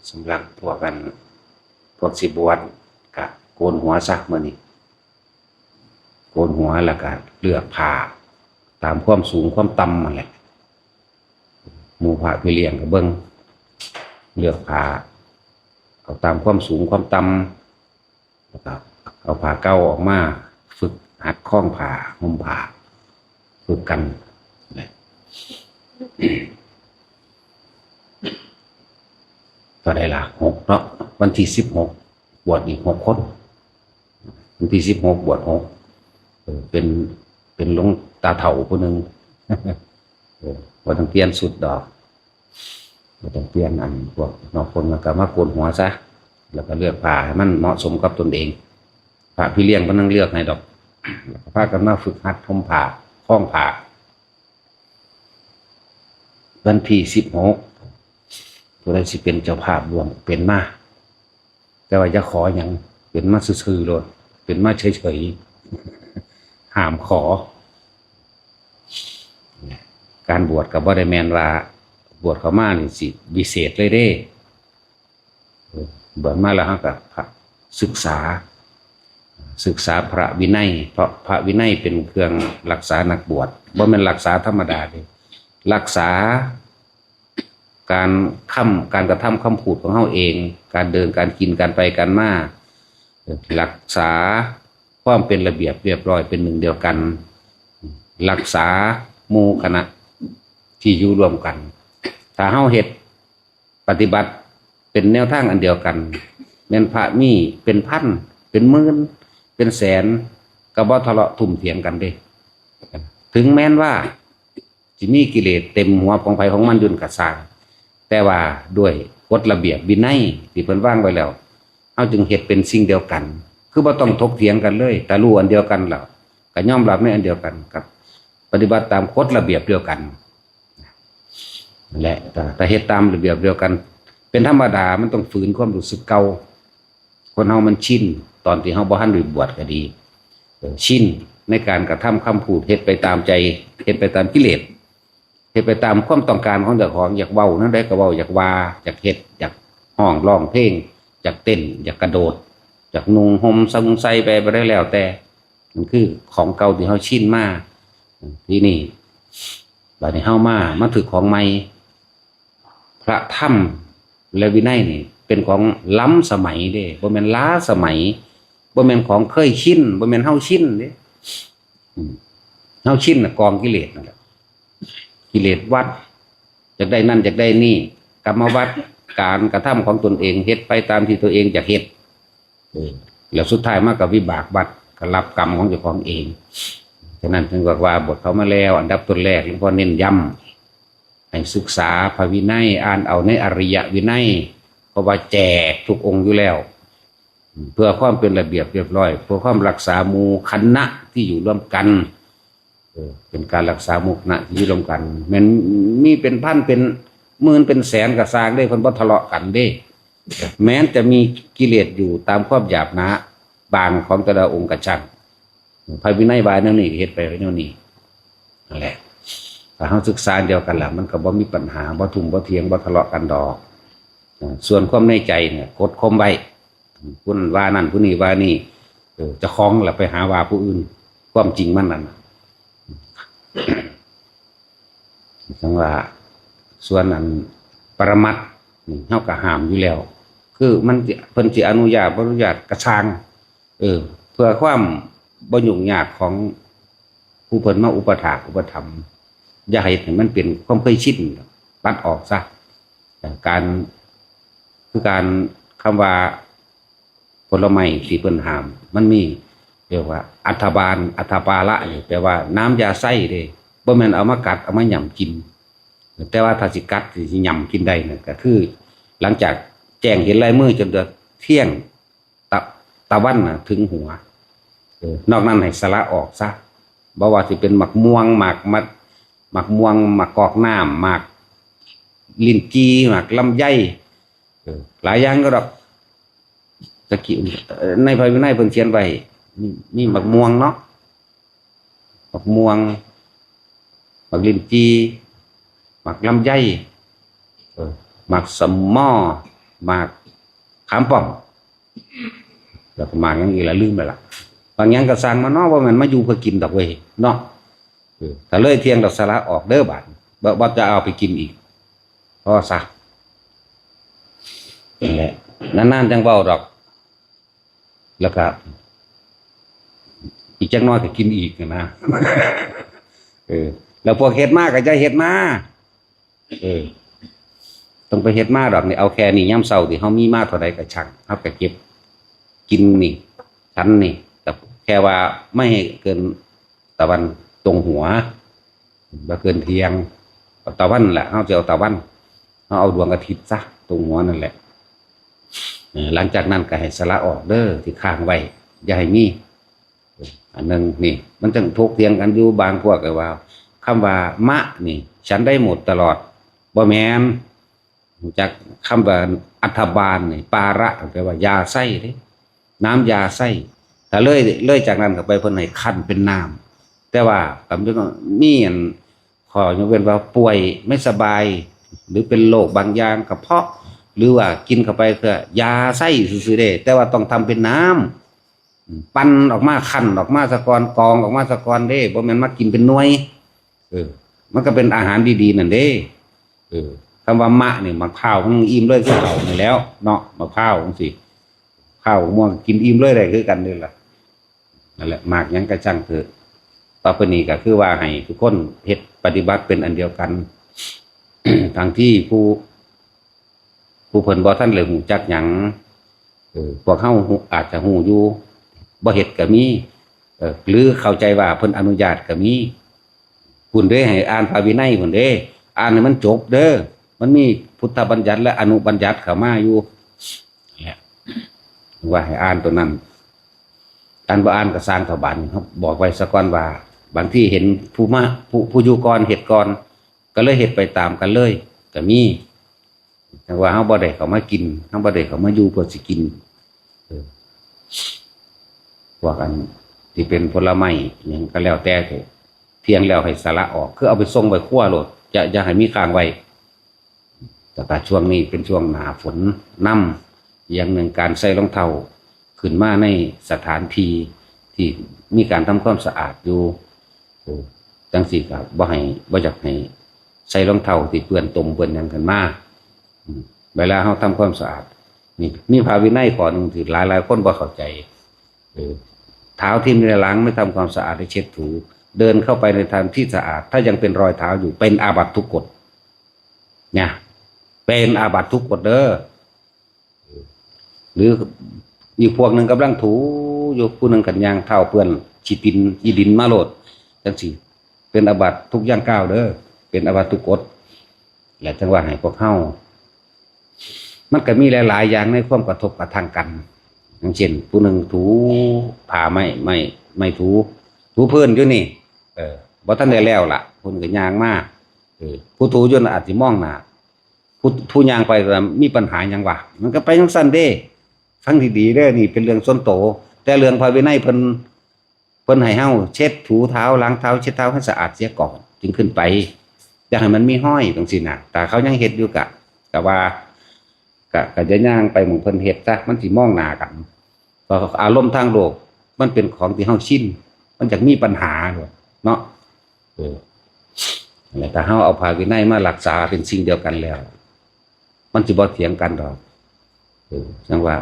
สำหรับพวกกันพวกสิบวชกะโกนหัวซะมื้อนี้โกนหัวแล้วก็เลือกผ้าตามความสูงความต่ำนั่นแหละหมู่พระพี่เลี้ยงก็เบิ่งเลือกผ้าเอาตามความสูงความต่ำแล้วก็เอาผ้าเก่าออกมาฝึกหัดคล้องผ้าห่มผ้าฝึกกันก็ได้ละ6เนาะวันที่16บวชอีก6คนวันที่16บวช6เป็นหลวงตาเฒ่าผู้หนึ่งบ่ต้องเปลี่ยนสุดดอกบ่ต้องเปลี่ยนอันพวกนอกคนแล้วก็มาโกนหัวซะแล้วก็เลือกผ้าให้มันเหมาะสมกับตนเองพระพี่เลี้ยงก็นั่งเลือกให้ดอกแล้วก็พากันมาฝึกหัดห่มผ้าคล้องผ้าวันที่16ผู้ใดสิเป็นเจ้าภาพรวมเป็นมาแต่ว่าจะขออย่างเป็นมาซื่อๆโลดเป็นมาเฉยๆห้ามขอการบวชกับบ่ได้แม่นว่าบวชเข้ามานี่สิวิเศษเลยเด้บวชมาแล้วเฮาก็ศึกษาพระวินัยเพราะพระวินัยเป็นเครื่องรักษานักบวชบ่แม่นรักษาธรรมดาเด้รักษาการกระทำคำพูดของเฮาเองการเดินการกินการไปการมารักษาความเป็นระเบียบเรียบร้อยเป็นหนึ่งเดียวกันรักษาหมู่คณะที่อยู่รวมกันถ้าเฮาเฮ็ดปฏิบัติเป็นแนวทางอันเดียวกันแม่นพระมีเป็นพันเป็นหมื่นเป็นแสนก็บ่ทะเลาะทุ่มเถียงกันเด้ถึงแม้นว่าสิมีกิเลสเต็มหัวของไผของมันยุ่นกะสร้างแต่ว่าด้วยกฎระเบียบวินัยที่เพิ่นวางไว้แล้วเฮาจึงเฮ็ดเป็นสิ่งเดียวกันคือบ่ต้องถกเถียงกันเลยแต่รู้อันเดียวกันแล้วก็ยอมรับในอันเดียวกันกับปฏิบัติตามกฎระเบียบเดียวกันและถ้าเฮ็ดตามระเบียบเดียวกันเป็นธรรมดามันต้องฝืนความรู้สึกเก่าคนเฮามันชินตอนที่เฮาบ่ทันได้บวชก็ดีชินในการกระทำคำพูดเฮ็ดไปตามใจเฮ็ดไปตามกิเลสเฮ็ดไปตามความต้องการของเจ้าของอยากเว้านั่นได้ก็เว้าอยากว่าอยากเฮ็ดอยากร้องร้องเพลงอยากเต้นอยากกระโดดอยากนุ่งห่มใส่ไปบ่ได้แล้วแต่มันคือของเก่าที่เฮาชินมาที่นี่บัดนี้เฮามาถึกของใหม่พระธรรมและวินัยนี่เป็นของล้ำสมัยเด้บ่แม่นล้าสมัยบ่แม่นของเคยชินบ่แม่นเฮาชินเด้เฮาชินน่ะกองกิเลสนั่นแหละกิเลสวัดอยากได้นั่นอยากได้นี่กรรมวัดการกระทำของตนเองเฮ็ดไปตามที่ตัวเองอยากเฮ็ดแล้วสุดท้ายมากับวิบากวัดก็รับกรรมของเจ้าของเองฉะนั้นจึงบอกว่าบทเขามาแล้วอันดับต้นแรกหลวงพ่อเน้นย้ำให้ศึกษาพระวินัยอ่านเอาในอริยวินัยเพราะว่าแจกทุกองค์อยู่แล้วเพื่อความเป็นระเบียบเรียบร้อยเพื่อความรักษาหมู่คณะที่อยู่ร่วมกันเป็นการรักษาหมู่คณะที่อยู่ร่วมกันมันมีเป็นพันเป็นหมื่นเป็นแสนก็สร้างได้เพิ่นบ่ทะเลาะกันเด้แม้จะมีกิเลสอยู่ตามความหยาบนะบางของแต่ละองค์กระช่างพระวินัยบายนั่นนี่เฮ็ดไปไว้นั่นนี่นั่นแหละถ้าเฮาศึกษาเดียวกันล่ะมันก็บ่มีปัญหาบ่ทุ่มบ่เถียงบ่ทะเลาะกันดอกส่วนความในใจเนี่ยกดข่มไว้ผู้นั้นว่านั่นผู้นี้ว่านี่เจ้าของล่ะไปหาว่าผู้อื่นความจริงมันนั่นจังว่าส่วนอันปรมัตถ์นี่เฮาก็ห้ามอยู่แล้วคือมันเพิ่นสิอนุญาตบ่อนุญาตกระช่างเพื่อความบ่ยุ่งยากของผู้เพิ่นมาอุปถากอุปถัมภ์อย่าให้มันเป็นความเคยชินตัดออกซะการคำว่าผลไม้ที่เพิ่นห้ามมันมีเรียกว่าอัฏฐบาลอัฏฐปาละนี่แปลว่าน้ำยาไส้เด้บ่แม่นเอามากัดเอามาหย่ำกินแต่ว่าถ้าสิกัดสิหย่ำกินได้นั่นก็คือหลังจากแจ้งเห็นลายมือจนเที่ยงตะวันถึงหัวนอกนั้นให้สละออกซะบ่ว่าสิเป็นหมักม่วงหมักม่วงหมักกอกน้ำหมักลิ้นจี่หมักลำไยหลายอย่างก็ดอกตะกี้ในพระวินัยเพิ่นเขียนไว้มีหมักม่วงเนาะหมักม่วงหมักลิ้นจี่หมักลำไยหมักสมอ หมากขามป้อมแล้วก็หมากอย่างอีละลืมไปละบางอย่างก็สั่งมาเนาะว่ามันมาอยู่เพื่อกินดอกเว้ยเนาะถ้าเลยเที่ยงดอกสละออกเด้อบาดบ่จะเอาไปกินอีกเพราะซะนั่นแหละนานๆจังเว้าดอกแล้วก็อีกจังน้อยก็กินอีกนะแล้วพวกเฮ็ดมากก็จะเฮ็ดมาต้องไปเฮ็ดมาดอกนี่เอาแค่นี้ยามเช้าที่เฮามีมาเท่าใดก็ช่างเฮาก็เก็บกินนี่ชั้นนี่แต่แค่ว่าไม่ให้เกินตะวันตรงหัวบ่เกินเที่ยงตะวันแหละเฮาจะเอาตะวันเฮาเอาดวงอาทิตย์ซะตรงหัวนั่นแหละหลังจากนั้นก็ให้สละออกเด้อที่ค้างไว้อย่าให้มีอันนึงนี่มันจังถกเถียงกันอยู่บางพวกก็ว่าคำว่ามะนี่ฉันได้หมดตลอดบ่แม่นจากคำว่าอัฐบาลนี่ปาระแปลว่ายาไส้เด้น้ำยาไส้ถ้าเลยจากนั้นก็ไปเพิ่นให้คั่นเป็นน้ำแต่ว่าก็มีอันขอยกเว้นว่าป่วยไม่สบายหรือเป็นโรคบางอย่างกระเพาะหรือว่ากินเข้าไปเพื่อยาไส้ซื่อๆเด้แต่ว่าต้องทำเป็นน้ำปั้นออกมาคั่นออกมาสะกอนกองออกมาสะกอนเด้บ่แม่นมากินเป็นหน่วยมันก็เป็นอาหารดีๆนั่นเด้คำว่ามะนี่มะพร้าวมันอิ่มเลยคือเขานี่แล้วเนาะมะพร้าวจังซี่ข้าวม่วงกินอิ่มเลยได้คือกันนี่ล่ะนั่นแหละมากหยังก็ช่างเถอะต่อไปนี้ก็คือว่าให้ทุกคนเฮ็ดปฏิบัติเป็นอันเดียวกัน ทางที่ผู้เพิ่นบ่ทันเลยฮู้จักหยังพวกเฮาอาจจะฮู้อยู่บ่เฮ็ดก็มีหรือเข้าใจว่าเพิ่นอนุญาตก็มีพุ่นเด้ให้อ่านพระวินัยพุ่นเด้อ่านให้มันจบเด้อมันมีพุทธบัญญัติและอนุบัญญัติเข้ามาอยู่ว่าให้อ่านตัวนั้นอ่านบ่อ่านก็สร้างเท่าบันครับบอกไว้ซะก่อนว่าบางที่เห็นผู้อยู่ก่อนเฮ็ดก่อนก็เลยเฮ็ดไปตามกันเลยก็มีแต่ว่าเฮาบ่ได้เข้ามากินเฮาบ่ได้เข้ามาอยู่เพื่อสิกินพวกอันที่เป็นผลไม้หยังก็แล้วแต่เถอะเที่ยงแล้วให้สละออกคือเอาไปส่งไว้ครัวโลดอย่าให้มีค้างไว้แต่ช่วงนี้เป็นช่วงหน้าฝนน้ำอย่างหนึ่งการใส่รองเท้าขึ้นมาในสถานที่ที่มีการทำความสะอาดอยู่จังสี่กับบ่อยากให้ใส่รองเท้าที่เปื้อนตมเปื้อนหยังกันมาเวลาเราทำความสะอาดนี่มีพระวินัยข้อหนึ่งที่หลายคนบ่เข้าใจเท้าที่มีล้างไม่ทำความสะอาดได้เช็ดถูเดินเข้าไปในทางที่สะอาดถ้ายังเป็นรอยเท้าอยู่เป็นอาบัติทุกกฎเนี่ยเป็นอาบัติทุกกฎเด้อหรืออีกพวกหนึ่งกำลังถูอยู่ผู้หนึ่งกันยางเท้าเปื้อนขี้ดินมาโลดจังสิเป็นอาบัติทุกย่างก้าวเด้อเป็นอาบัติทุกกฎและจังว่าให้พวกเฮามันก็มีหลายๆอย่างในความกระทบกระทั่งกันอย่างเช่นผู้หนึ่งถูผ่าไม่ถูพื้นอยู่นี่บ่ทันได้แล้วล่ะคนก็ย่างมาผู้ถูอยู่น่ะอาจสิมองหน้าผู้ย่างไปก็มีปัญหาหยังวะมันก็ไปจังซั่นเด้ฟังดีๆเด้อนี่เป็นเรื่องส่วนตัวแต่เรื่องพระวินัยเพิ่นให้เฮาเช็ดถูเท้าล้างเท้าเช็ดเท้าให้สะอาดเสียก่อนจึงขึ้นไปอยากให้มันมีห้อยจังซี่น่ะแต่เขายังเฮ็ดอยู่ก็ว่าก็จะย่างไปหมู่เพิ่นเฮ็ดซะมันสิมองหน้ากันเพราะอารมณ์ทางโลกมันเป็นของที่เฮาชินมันจะมีปัญหาเนาะแต่เฮาเอาพระวินัยมารักษาเป็นสิ่งเดียวกันแล้วมันสิบ่เถียงกันดอกจังว่า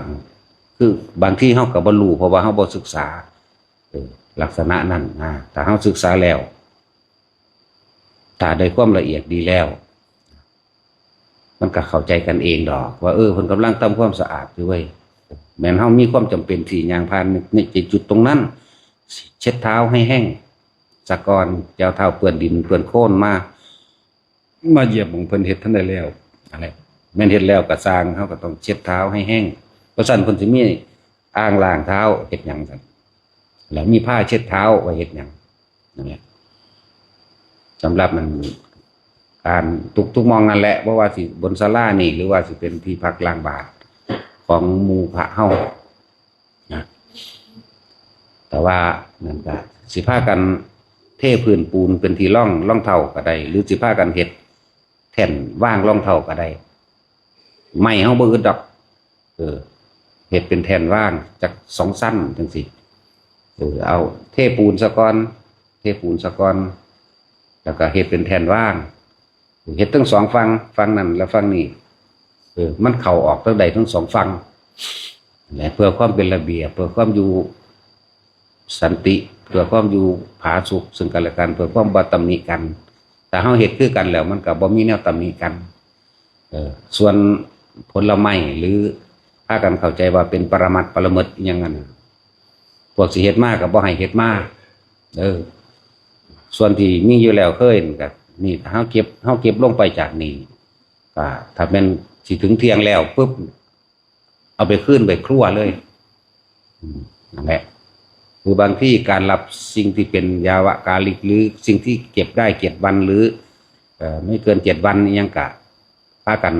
คือบางที่เฮาก็บ่รู้เพราะว่าเฮาบ่ศึกษาลักษณะนั้นถ้าเฮาศึกษาแล้วถ้าได้ความละเอียดดีแล้วมันก็เข้าใจกันเองดอกว่าเพิ่นกำลังทำความสะอาดอยู่เว้ยแม้นเฮามีความจำเป็นที่ย่างผ่านในจุดตรงนั้นเช็ดเท้าให้แห้งสะก่อนเจ้าเท้าเปื้อนดินเปื้อนโคลนมาเหยียบของเพิ่นเฮ็ดทันได้แล้วอะไรแม่นเฮ็ดแล้วก็สร้างเฮาก็ต้องเช็ดเท้าให้แห้งเพราะฉะนั้นเพิ่นสิมีอ่างล้างเท้าเฮ็ดหยังซั่นแล้วมีผ้าเช็ดเท้าไว้เฮ็ดหยังนั่นแหละสำหรับมันการทุกมองนั่นแหละเพราะว่าสิบนศาลานี่หรือว่าสิเป็นที่พักล้างบาตรของหมู่พระเฮานะแต่ว่านั่นก็สิพากันเทพื้นปูนเป็นที่ร่องเท่าก็ได้หรือสิพากันเฮ็ดแท่นว่างร่องเท่าก็ได้ ไม่เฮาบ่อึดดอกเฮ็ดเป็นแท่นว่างจาก2สั้นจังซี่เอาเทปูนซะก่อนแล้วก็เฮ็ดเป็นแท่นว่างเฮ็ดทั้ง2ฝั่งนั้นและฝั่งนี้มันเข้าออกทั้งใดทั้ง2ฝั่งและเพื่อความเป็นระเบียบเพื่อความอยู่สันติเพื่อความอยู่ผาสุกซึ่งกันและกันเพื่อความบ่ตำหนิกันแต่เฮาเฮ็ดคือกันแล้วมันก็บ่มีแนวตำหนิกันส่วนผลไม้หรือพากันเข้าใจว่าเป็นปรมัตถ์ปรมัตถ์อหยังนั้นพวกสิเฮ็ดมาก็บ่ให้เฮ็ดมาส่วนที่มีอยู่แล้วเคยก็นี่เฮาเก็บลงไปจากนี่ก็ถ้าแม่นสิถึงเที่ยงแล้วปุ๊บเอาไปคืนไปครัวเลยนั่นแหละคือบางที่การรับสิ่งที่เป็นยาวกาลิกหรือสิ่งที่เก็บได้7 วันหรือไม่เกิน7 วันยังกะพากัน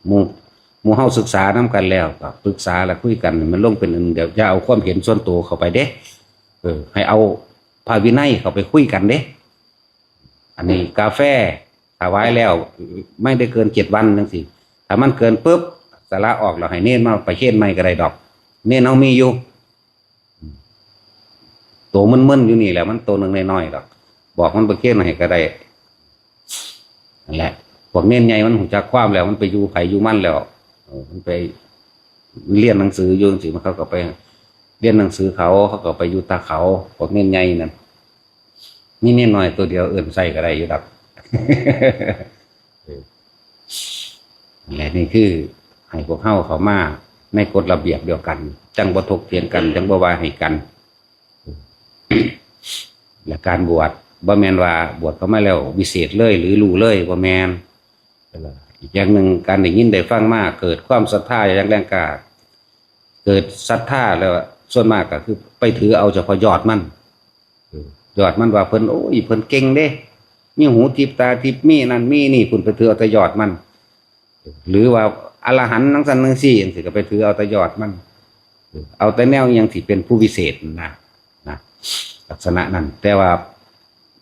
หมู่เฮาศึกษานำกันแล้วก็ปรึกษาและคุยกันมันลงเป็นเดี๋ยวจะเอาความเห็นส่วนตัวเข้าไปเด้ให้เอาพระวินัยเข้าไปคุยกันเด้อันนี้กาแฟถวายแล้วไม่ได้เกิน7 วันจังซี่ถ้ามันเกินปุ๊บสละออกแล้วให้เน้นมาไปเฮ็ดใหม่ก็ได้ดอกเน้นเฮามีอยู่ตัวมึนๆอยู่นี่แหละมันตัวนึงน้อยๆดอกบอกมันไปเฮ็ดให้ก็ได้นั่นแหละพวกเน้นใหญ่มันหูจักความแล้วมันไปอยู่ไผอยู่มันแล้วมันไปเรียนหนังสืออยู่จังซี่มันเขาก็ไปเรียนหนังสือเขาก็ไปอยู่ตาเขาพวกเน้นใหญ่นั่นนี่เน้นน้อยตัวเดียวใส่ก็ได้อยู่ดอกและนี่คือให้พวกเฮาเข้ามาในกฎระเบียบเดียวกันจังบ่ถกเถียงกันจังบ่ว่าให้กันและการบวชบ่แม่นว่าบวชเข้ามาแล้ววิเศษเลยหรือรู้เลยบ่แม่นอีกอย่างหนึ่งการได้ยินได้ฟังมาเกิดความศรัทธาอย่างแรงกล้าเกิดศรัทธาแล้วส่วนมากก็คือไปถือเอาเฉพาะยอดมันว่าเพิ่นโอ้ยเพิ่นเก่งเด้มีหูทิพตาทิพมีนั่นมีนี่คุณไปถือเอาแต่ยอดมันหรือว่าอรหันต์ทั้งสันทั้งสี่จังซี่ก็ไปถือเอาแต่ยอดมันเอาแต่แนวอย่างที่เป็นผู้วิเศษนะลักษณะนั้นแต่ว่า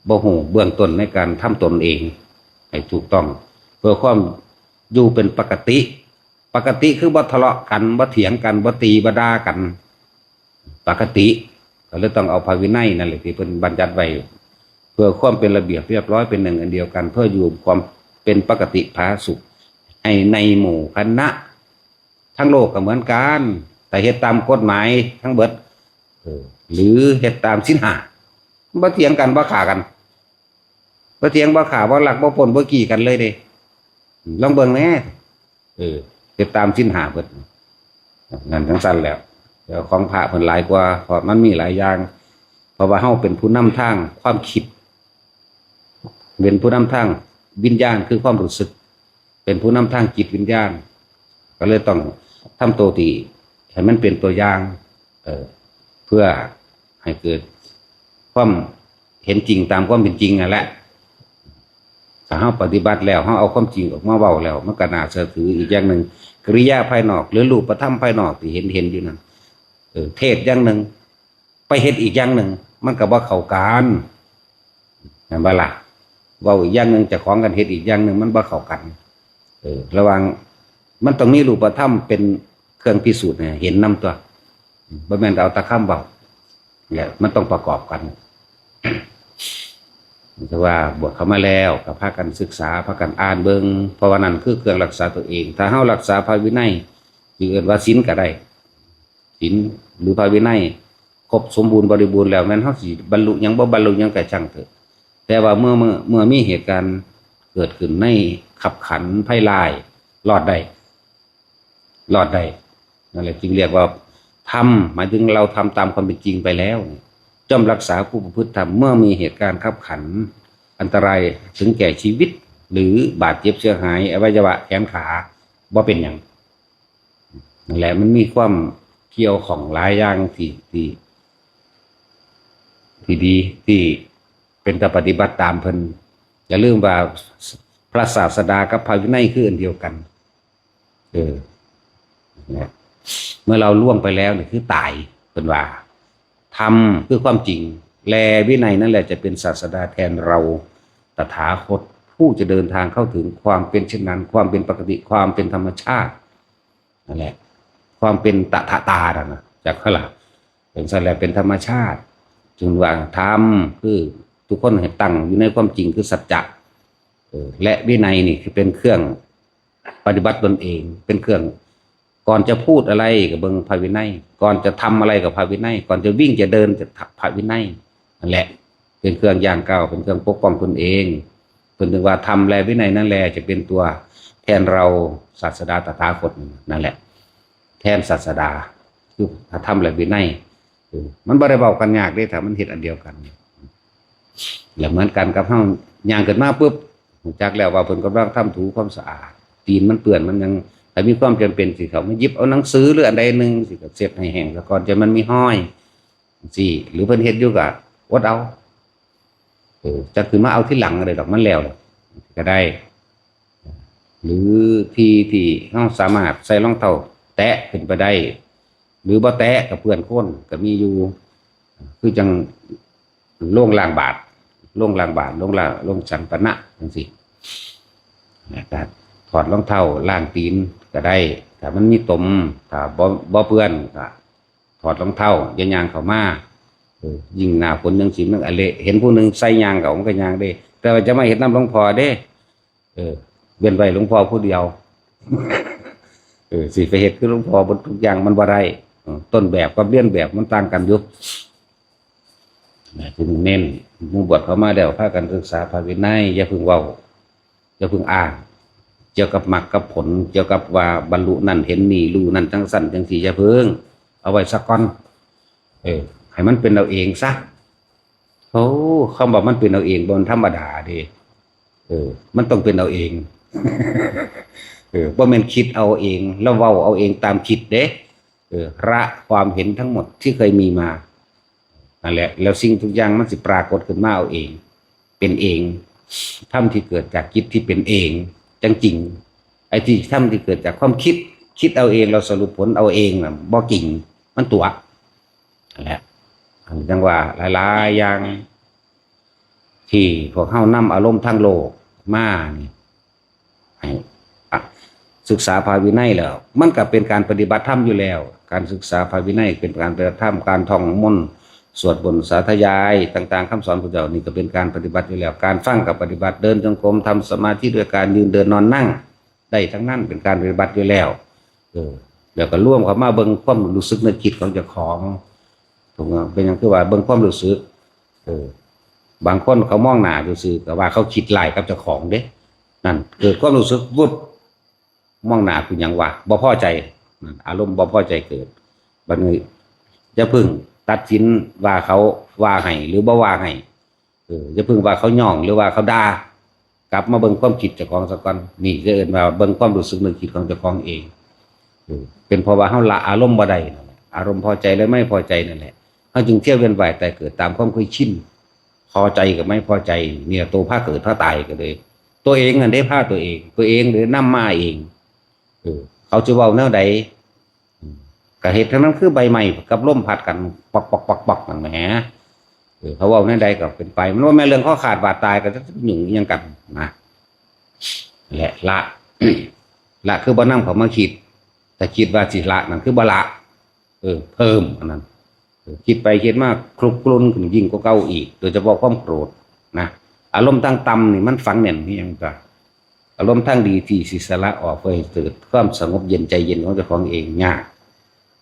บ่ฮู้เบื้องต้นในการทำตนเองให้ถูกต้องเพื่อความอยู่เป็นปกติคือบ่ทะเลาะกันบ่เถียงกันบ่ตีบ่ด่ากันปกติก็เลยต้องเอาพระวินัยนั่นแหละที่เพิ่นบัญญัติไว้เพื่อความเป็นระเบียบเรียบร้อยเป็นหนึ่งอันเดียวกันเพื่ออยู่ความเป็นปกติผาสุกให้ในหมู่คณะทั้งโลกก็เหมือนกันแต่เฮ็ดตามกฎหมายทั้งเบิดหรือเฮ็ดตามศีล5บ่เถียงกันบ่ฆ่ากันบ่เถียงบ่ฆ่าบ่ลักบ่ปล้นบ่กี้กันเลยเด้ลองเบิ่งแหน่เฮ็ดตามศีล5เบิดนั่นจังซั่นแล้วเดี๋ยวของพระเพิ่นหลายกว่าเพราะมันมีหลายอย่างเพราะว่าเฮาเป็นผู้นำทางความคิดเป็นผู้นำทางวิญญาณคือความรู้สึกเป็นผู้นำทางจิตวิญญาณก็เลยต้องทำตัวที่ให้มันเป็นตัวอย่างเพื่อให้เกิดความเห็นจริงตามความเป็นจริงนั่นแหละถ้าเฮาปฏิบัติแล้วเฮาเอาความจริงออกมาเว้าแล้วมันก็น่าเชื่อถืออีกอย่างหนึ่งกิริยาภายนอกหรือรูปธรรมภายนอกที่เห็นอยู่นั่นเทศอย่างหนึ่งไปเฮ็ดอีกอย่างหนึ่งมันก็บ่เข้ากันเห็นบ่ล่ะเว้าอีกอย่างหนึ่งเจ้าของกันเฮ็ดอีกอย่างหนึ่งมันบ่เข้ากันระหว่างมันต้องมีรูปธรรมเป็นเครื่องพิสูจน์เห็นนำตัวบ่แม่นเอาตะคำเว้าเนี่ยมันต้องประกอบกันแต่ว่าบวชเข้ามาแล้วก็พากันศึกษาพากันอ่านเบิ่งเพราะว่านั่นคือเครื่องรักษาตัวเองถ้าเฮารักษาพระวินัยที่เอิ้นว่าศีลก็ได้ศีลหรือพระวินัยครบสมบูรณ์บริบูรณ์แล้วแม่นเฮาสิบรรลุหยังบ่บรรลุหยังก็ช่างเถอะแต่ว่าเมื่อมีเหตุการณ์เกิดขึ้นในขับขันไพ่ลายรอดได้นั่นแหละจึงเรียกว่าทำหมายถึงเราทำตามความเป็นจริงไปแล้วย่อมรักษาผู้ประพฤติธรรมเมื่อมีเหตุการณ์ขับขันอันตรายถึงแก่ชีวิตหรือบาดเจ็บเสียหายอวัยวะแขนขาบ่เป็นหยังนั่นแหละมันมีความเกี่ยวของหลายอย่างที่ดีที่เป็นตปฏิบัติตามเพิ่นอย่าลืมว่าพระศาสดากับพระวินัยคืออันเดียวกันเนี่ยเมื่อเราล่วงไปแล้วเนี่ยคือตายเป็นว่าธรรมคือความจริงแลวินัยนั่นแหละจะเป็นศาสดาแทนเราตถาคตผู้จะเดินทางเข้าถึงความเป็นเช่นนั้นความเป็นปกติความเป็นธรรมชาติ นั่นแหละความเป็นตถาตานะจากข้างหลังเป็นสัจจะเป็นธรรมชาติจึงว่าธรรมคือทุกคนให้ตั้งอยู่ในความจริงคือสัจจะและวินัยนี่คือเป็นเครื่องปฏิบัติตนเองเป็นเครื่องก่อนจะพูดอะไรกับเบิ่งพระวินัยก่อนจะทำอะไรกับพระวินัยก่อนจะวิ่งจะเดินจะพระวินัยนั่นแหละเป็นเครื่องย่างก้าวเป็นเครื่องปกป้องตนเองเป็นถึงว่าทำและวินัยนั่นแหละจะเป็นตัวแทนเราศาสดาตถาคตนั่นแหละแทนศาสดาคือทำและวินัยมันบ่ได้เบากันยากได้แต่มันเห็นอันเดียวกันแล้วเหมือนกันกับเฮาย่างเกิดมาปุ๊บจากแล้วว่าเพิ่นกำลังทำถูความสะอาดตีนมันเปื้อนมันยังแต่มีความจำเป็นสิเขาไม่หยิบเอาหนังสือหรืออันใดหนึ่งสิกับเสร็จให้แห้งแล้วก่อนจะมันมีห้อยสิหรือเพิ่นเฮ็ดอยู่ก็อดเอาจะคือมาเอาที่หลังอะไรดอกมันแล้วก็ได้หรือที่เฮาสามารถใส่รองเท้าแตะขึ้นไปได้หรือบ่แตะกับเพื่อนคนก็มีอยู่คือจังโล่งลางบาทโล่งฉันปณะจังซี่นะครับถอดรองเท้าล้างตีนก็ได้ถ้ามันมีตมถ้าบ่เปื้อนก็ถอดรองเท้าอย่าย่างเข้ามายิ่งหน้าฝนจังซี่มันอะไรเห็นผู้นึงใส่ยางก็มันก็ยางได้แต่ว่าจะไม่เห็นน้ำหลวงพ่อเด้เว้นไว้หลวงพ่อผู้เดียวสิไปเฮ็ดคือหลวงพ่อบนทุกอย่างมันบ่ได้ต้นแบบกับเลียนแบบมันต่างกันอยู่จึงเน้นมุ่งบวชเข้ามาแล้วพากันศึกษาพระวินัยอย่าเพิ่งเว้าอย่าเพิ่งอ้างเกี่ยวกับมรรคกับผลเกี่ยวกับว่าบรรลุนั่นเห็นนี่รู้นั่นจังสั่นจังสี่อย่าเพิ่งเอาไว้สักก่อนให้มันเป็นเราเองซะคำบอกมันเป็นเราเองบนธรรมดาดิมันต้องเป็นเราเองบ่แม่นคิดเอาเองแล้วเว้าเอาเองตามคิดเด้ละความเห็นทั้งหมดที่เคยมีมานั่นแหละแล้วสิ่งทุกอย่างมันสิปรากฏขึ้นมาเอาเองเป็นเองธรรมที่เกิดจากจิตที่เป็นเองจังจริงไอ้ที่ธรรมที่เกิดจากความคิดเอาเองเราสรุปผลเอาเองน่ะบ่จริงมันตัวนั่นแหละจังว่าหลายๆอย่างที่พวกเฮานำอารมณ์ทางโลกมานี่ให้ศึกษาพระวินัยแล้วมันก็เป็นการปฏิบัติธรรมอยู่แล้วการศึกษาพระวินัยเป็นการปฏิบัติธรรมการท่องมนต์สวดบนสาธยายต่างๆคำสอนพระเจ้านี่ก็เป็นการปฏิบัติอยู่แล้วการฟังกับปฏิบัติเดินจงกรมทำสมาธิด้วยการยืนเดินนอนนั่งได้ทั้งนั้นเป็นการปฏิบัติอยู่แล้วแล้วก็ร่วมเข้ามาเบิ่งความรู้สึกนึกคิดของเจ้าของถูกเป็นอย่างที่ว่าเบิ่งความรู้สึกบางคนเขามองหน้าซื่อๆก็ว่าเขาคิดหลายกับเจ้าของเด้นั่นเกิดความรู้สึกวุบมองหน้าคือหยังว่าบ่พอใจอารมณ์บ่พอใจเกิดบัดนี้อย่าพึ่งตัดสินว่าเขาว่าให้หรือบ่ว่าให้อย่าพึ่งว่าเขาย่องหรือว่าเขาด่ากลับมาเบิ่งความคิดเจ้าของซะก่อนนี่จะเอิ้นว่าเบิ่งความรู้สึกนึกคิดของเจ้าของเองเป็นเพราะว่าเฮาละอารมณ์บ่ได้นั่นแหละอารมณ์พอใจและไม่พอใจนั่นแหละเฮาจึงเที่ยวเวียนว่ายแต่เกิดตามความเคยชินพอใจกับไม่พอใจเนี่ยตัวพาเกิดพาตายก็เลยตัวเองอันได้พาตัวเองหรือนำมาเองเขาจะเว้าแนวใดก็เหตุทั้งนั้นคือใบไม้กับลมพัดกันปอกนั่นแหมเขาเว้าแนวใดก็เป็นไปมันว่าแม่เรื่องข้อขาดบาดตายก็จะหยุ่งยังกันนะและละละคือบ่นำเขามาคิดแต่คิดว่าสิละนั่นคือบ่ละเพิ่มอันนั้นคิดไปคิดมากคลุกกลุ่นขึ้นยิ่งกว่าเก่าอีกโดยเฉพาะความโกรธนะอารมณ์ตั้งต่ำนี่มันฝังแน่นนี่ยังก็อารมณ์ทั้งดีที่สิสละออกเพื่อให้เกิดความสงบเย็นใจเย็นของเจ้าของเองยาก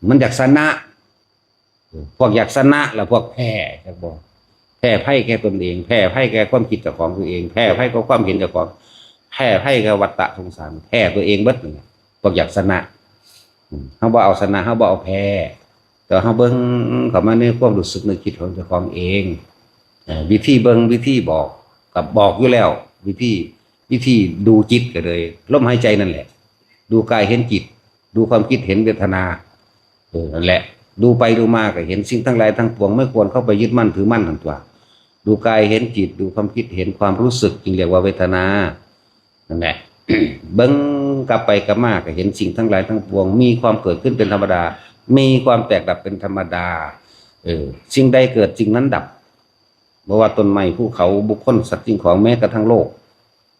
มันอยากชนะพวกอยากชนะแล้วพวกแพ้จะบอกแพ้ไพ่แก่ตนเองแพ้ไพ่แก่ความคิดเจ้าของตัวเองแพ้ไพ่กับความเห็นเจ้าของแพ้ไพ่กับวัฏฏะสงสารแพ้ตัวเองเบิดเลยพวกอยากชนะเขาบอกเอาชนะเขาบอกเอาแพ้แต่เขาเบิ้งเขามาในความรู้สึกในคิดของเจ้าของเองวิธีเบิ้งวิธีบอกกับบอกอยู่แล้ววิธีดูจิตก็เลยลมหายใจนั่นแหละดูกายเห็นจิตดูความคิดเห็นเวทนานั่นแหละดูไปดูมาก็เห็นสิ่งทั้งหลายทั้งปวงไม่ควรเข้าไปยึดมั่นถือมั่นนั่นตัวดูกายเห็นจิตดูความคิดเห็นความรู้สึกจึงเรียกว่าเวทนานั่นแหละ เบิ้งกลับไปกลับมาก็เห็นสิ่งทั้งหลายทั้งปวงมีความเกิดขึ้นเป็นธรรมดามีความแตกดับเป็นธรรมดาสิ่งใดเกิดสิ่งนั้นดับเพราะว่าต้นไม้ภูเขาบุคคลสัตว์สิ่งของแม้กระทั่งโลก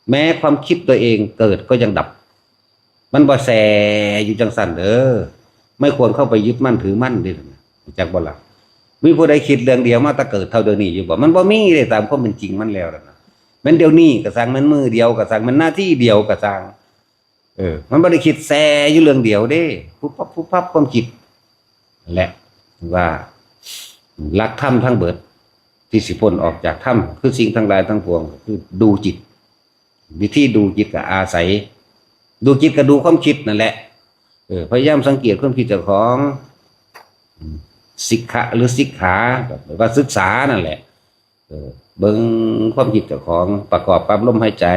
แม้ความคิดตัวเองเกิดก็ยังดับ มันบ่แสอยู่จังสั่นเด้อไม่ควรเข้าไปยึดมั่นถือมั่นเด้อจักบ่ล่ะมีผู้ใดคิดเรื่องเดียวมาแตะเกิดเท่าเดี๋ยวนี้อยู่บ่มันบ่มีเลยตามความเป็นจริงมันแล้วนะมันเดี๋ยวนี้ก็สร้างมันมือเดียวก็สร้างมันหน้าที่เดียวก็สร้างมันบ่ได้คิดแสอยู่เรื่องเดียวเด้ปุ๊บปั๊บความคิดแหละว่าหลักธรรมทั้งเบิดที่สิพ้นออกจากถ้ำคือสิ่งทั้งหลายทั้งปวงคือดูจิตวิธีดูจิตก็อาศัยดูจิตก็ดูความคิดนั่นแหละพยายามสังเกตความคิดเจ้าของสิกขะหรือสิกขาแบบว่าศึกษานั่นแหละเบิ่งความคิดเจ้าของประกอบกับลมหายใจ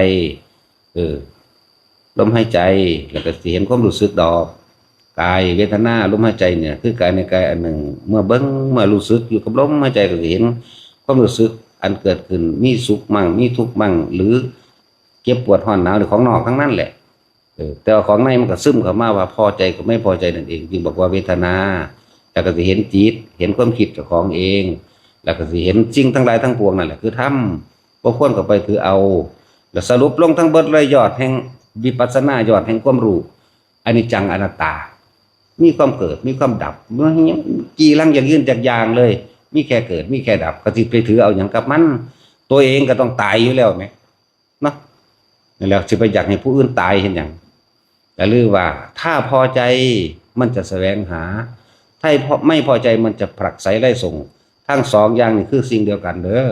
ลมหายใจแล้วก็สิเห็นความรู้สึกดอกกายเวทนาลมหายใจเนี่ยคือกายในกายอันหนึ่งเมื่อเบิ่งเมื่อรู้สึกอยู่กับลมหายใจก็เห็นความรู้สึกอันเกิดขึ้นมีสุขมั่งมีทุกข์มั่งหรือเจ็บปวดร้อนหนาวหรือของนอกทั้งนั้นแหละแต่ว่าของในมันก็ซึมเข้ามาว่าพอใจกับไม่พอใจนั่นเองจึงบอกว่าเวทนาแล้วก็สิเห็นจิตเห็นความคิดเจ้าของเองแล้วก็สิเห็นสิ่งทั้งหลายทั้งปวงนั่นแหละคือธรรมบ่ควรเข้าไปถือเอาแล้วสรุปลงทั้งเบิดเลยยอดแห่งวิปัสสนายอดแห่งความรู้อนิจจังอนัตตามีความเกิดมีความดับมันกี่ลังอย่างยืนจากอย่างเลยมีแค่เกิดมีแค่ดับก็สิไปถือเอาอย่างกับมันตัวเองก็ต้องตายอยู่แล้วไหมเนาะนั่นแหละสิไปอยากให้ผู้อื่นตายเห็นอย่างแต่ลือว่าถ้าพอใจมันจะแสวงหาถ้าไม่พอใจมันจะผลักไสไล่ส่งทั้งสองอย่างนี่คือสิ่งเดียวกันเด้อ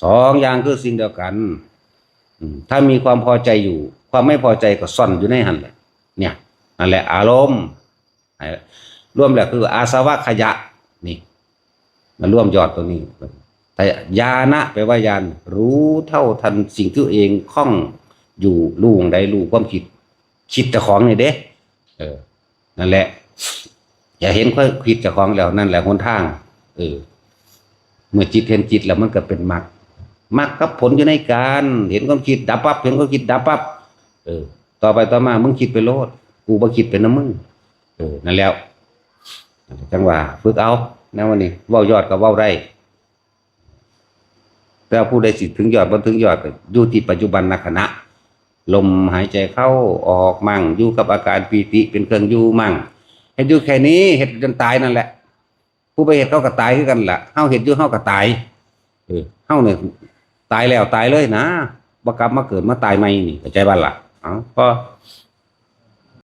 สองอย่างคือสิ่งเดียวกันถ้ามีความพอใจอยู่ความไม่พอใจก็ซ่อนอยู่ในหันแหละเนี่ยนั่นแหละอารมณ์ร่วมแหละคืออาสวะขยะนี่มันร่วมยอดตรงนี้แต่ญาณะแปลว่าญาณรู้เท่าทันสิ่งที่เองคล่องอยู่รู้ใดรู้ความคิดเจ้าของนี่เด้นั่นแหละอย่าเห็นความคิดเจ้าของแล้วนั่นแหละหนทางเมื่อจิตเห็นจิตแล้วมันก็เป็นมรรคกับผลอยู่ในการเห็นความคิดดับปั๊บเห็นความคิดดับปั๊บต่อไปต่อมามึงคิดไปโลดกูบ่คิดเป็นน้ำมึงนั่นแล้วจังหวะฝึกเอานะวันนี้เว้ายอดกับเว้าได้แต่ผู้ใดสิถึงยอดบ่ถึงยอดก็อยู่ที่ปัจจุบันณขณะลมหายใจเข้าออกมั่งอยู่กับอาการปีติเป็นเครื่องอยู่มั่งเฮ็ดอยู่แค่นี้เฮ็ดจนตายนั่นแหละผู้ไปเฮ็ดเขาก็ตายคือกันล่ะเฮาเฮ็ดอยู่เฮาก็ตายเฮาเนี่ยตายแล้วตายเลยนะบ่กลับมาเกิดมาตายใหม่นี่เข้าใจบ่ล่ะพอ